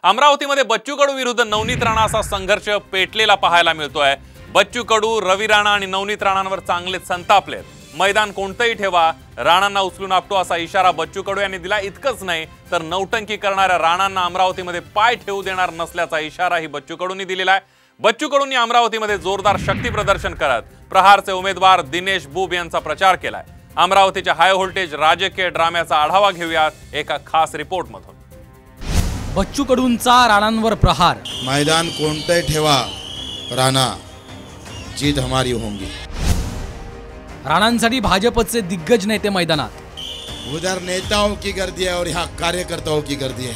अमरावतीमध्ये बच्चू कडू विरुद्ध नवनीत राणा असा संघर्ष पेटलेला पाहायला मिळतोय। बच्चू कडू, रवी राणा आणि नवनीत राणांवर चांगले संतापलेत। मैदान कोणतेही ठेवा, राणांना उचलून आपटो असा इशारा बच्चू कडू यांनी दिला। इतकंच नाही तर नौटंकी करणाऱ्या राणांना अमरावतीमध्ये पाय ठेवू देणार नसल्याचा इशाराही बच्चू कडूंनी दिलेला आहे। बच्चू कडूंनी अमरावतीमध्ये जोरदार शक्ती प्रदर्शन करत प्रहारचे उमेदवार दिनेश बुब यांचा प्रचार केलाय। अमरावतीच्या हाय व्होल्टेज राजकीय ड्राम्याचा आढावा घेऊया एका खास रिपोर्टमधून। बच्चू कडूंचा राणांवर प्रहार। मैदान कोणते ठेवा, राणा जीत हमारी होंगी। राणांसाठी भाजपचे दिग्गज नेते मैदानात। उधर नेताओं की गर्दी है और यहाँ कार्यकर्ताओं की गर्दी है।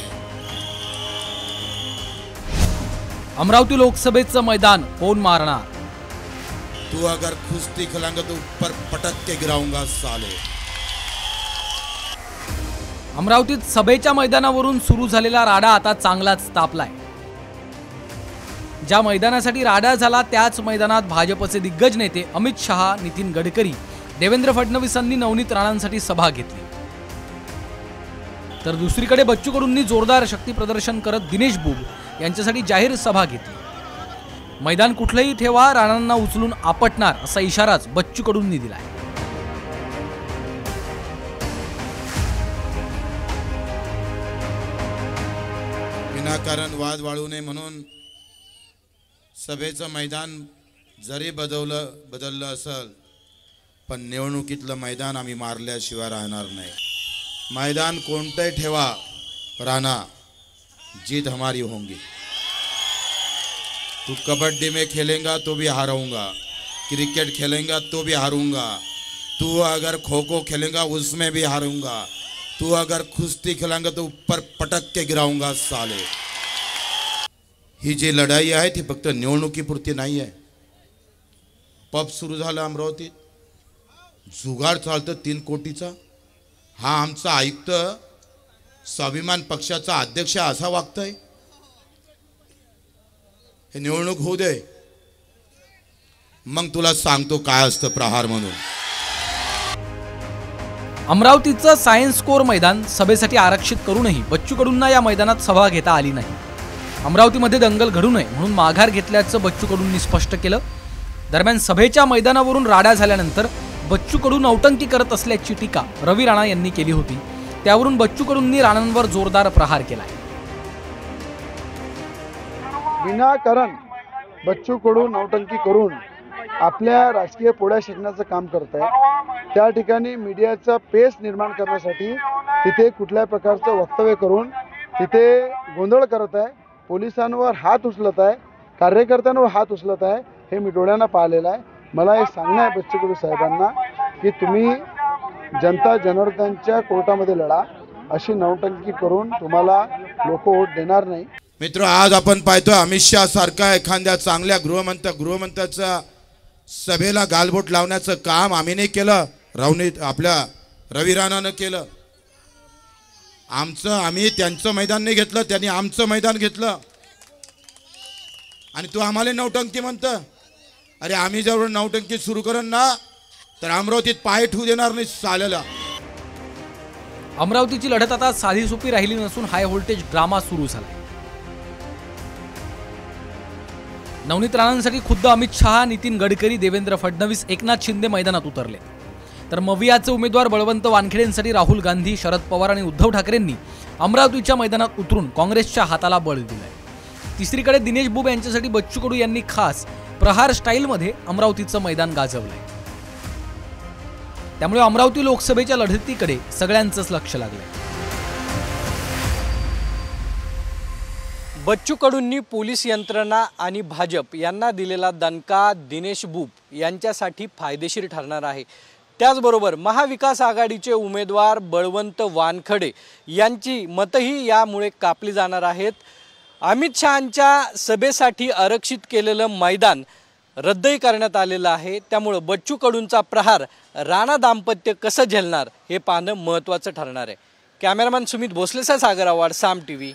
अमरावती लोकसभेचं मैदान कोण मारणार? तू अगर कुश्ती खिलाएंगा तो ऊपर पटक के गिराऊंगा साले। अमरावतीत सभेच्या मैदानावरून सुरू झालेला राडा आता चांगलाच तापलाय। ज्या मैदानासाठी राडा झाला त्याच मैदानात भाजपचे दिग्गज नेते अमित शहा, नितीन गडकरी, देवेंद्र फडणवीसांनी नवनीत राणांसाठी सभा घेतली। तर दुसरीकडे बच्चू कडूंनी जोरदार शक्ती प्रदर्शन करत दिनेश बुब यांच्यासाठी जाहीर सभा घेतली। मैदान कुठलंही ठेवा, राणांना उचलून आपटणार असा इशाराच बच्चू कडूंनी दिलाय। विनाकारण वाद वाढू नये म्हणून सभेचं मैदान जरी बदललं असेल पण निवडणुकीतलं मैदान आम्ही मारल्याशिवाय राहणार नाही। मैदान कोणते ठेवा, राणा जीत हमारी होंगी। तू कबड्डी में खेलेगा तो भी हारूंगा, क्रिकेट खेलेगा तो भी हारूंगा, तू अगर खो खो खेलेगा उसमें भी हारूंगा, तू अगर कुश्ती खेलेगा तो ऊपर पटक के गिराऊंगा साले। ही जी लढाई आहे ती फक्त निवडणुकीपुरती नाही आहे। पब सुरू झाला अमरावतीत, जुगाड चालतं 3 कोटीचा। हा आमचा आयुक्त स्वाभिमान पक्षाचा अध्यक्ष असा वागतोय। हे निवडणूक होऊ दे, मग तुला सांगतो काय असतं प्रहार म्हणून। अमरावतीचं सायन्स कोर मैदान सभेसाठी आरक्षित करूनही बच्चू कडूंना या मैदानात सभा घेता आली नाही। अमरावतीमध्ये दंगल घडू नये म्हणून माघार घेतल्याचं बच्चू कडूंनी स्पष्ट केलं। दरम्यान सभेच्या मैदानावरून राडा झाल्यानंतर बच्चू कडू नौटंकी करत असल्याची टीका रवी राणा यांनी केली होती। त्यावरून बच्चू कडूंनी राणांवर जोरदार प्रहार केलाय। विनाकारण बच्चू कडू नौटंकी करून आपल्या राजकीय पोळ्या शिकण्याचं काम करत आहे। त्या ठिकाणी मीडियाचा पेस निर्माण करण्यासाठी तिथे कुठल्या प्रकारचं वक्तव्य करून तिथे गोंधळ करत आहे, पोलिसांवर हात उचलत आहे, कार्यकर्त्यांवर हात उचलत आहे। हे मी डोळ्यांना पाहिलेलं आहे। मला हे सांगणं आहे बच्चू कडू साहेबांना की तुम्ही जनता जनार्दनच्या कोर्टामध्ये लढा। अशी नौटंकी करून तुम्हाला लोक वोट देणार नाही। मित्र, आज आपण पाहतोय अमित शहा सारखा एखाद्या चांगल्या गृहमंत्र्याचा सभेला गालबोट लावण्याचं काम आम्ही नाही केलं, आपल्या रवी राणानं केलं। आम्ही त्यांचं मैदान नाही घेतलं, त्यांनी आमचं मैदान घेतलं। आणि तू आम्हाला नौटंकी म्हणतं? अरे आम्ही जर नौटंकी सुरू करून ना तर अमरावतीत पाय ठेवू देणार नाही साल्याला। अमरावतीची लढत आता साधी सोपी राहिली नसून हाय व्होल्टेज ड्रामा सुरू झालाय। नवनीत राणांसाठी खुद्द अमित शहा, नितीन गडकरी, देवेंद्र फडणवीस, एकनाथ शिंदे मैदानात उतरले। तर मवियाचे उमेदवार बळवंत वानखेडेंसाठी राहुल गांधी, शरद पवार आणि उद्धव ठाकरेंनी अमरावतीच्या मैदानात उतरून काँग्रेसच्या हाताला बळ दिलंय। तिसरीकडे दिनेश बुब यांच्यासाठी बच्चू कडू यांनी खास प्रहार स्टाईलमध्ये अमरावतीचं मैदान गाजवलंय। त्यामुळे अमरावती लोकसभेच्या लढतीकडे सगळ्यांचंच लक्ष लागलंय। बच्चू कडूंनी पोलीस यंत्रणा आणि भाजप यांना दिलेला दणका दिनेश बुब यांच्यासाठी फायदेशीर ठरणार आहे। त्याचबरोबर महाविकास आघाडीचे उमेदवार बळवंत वानखडे यांची मतही यामुळे कापली जाणार आहेत। अमित शहांच्या सभेसाठी आरक्षित केलेलं मैदान रद्दही करण्यात आलेलं आहे। त्यामुळे बच्चू कडूंचा प्रहार राणा दाम्पत्य कसं झेलणार हे पाहणं महत्त्वाचं ठरणार आहे। कॅमेरामॅन सुमित भोसलेसह सागर आव्हाड, साम टीव्ही।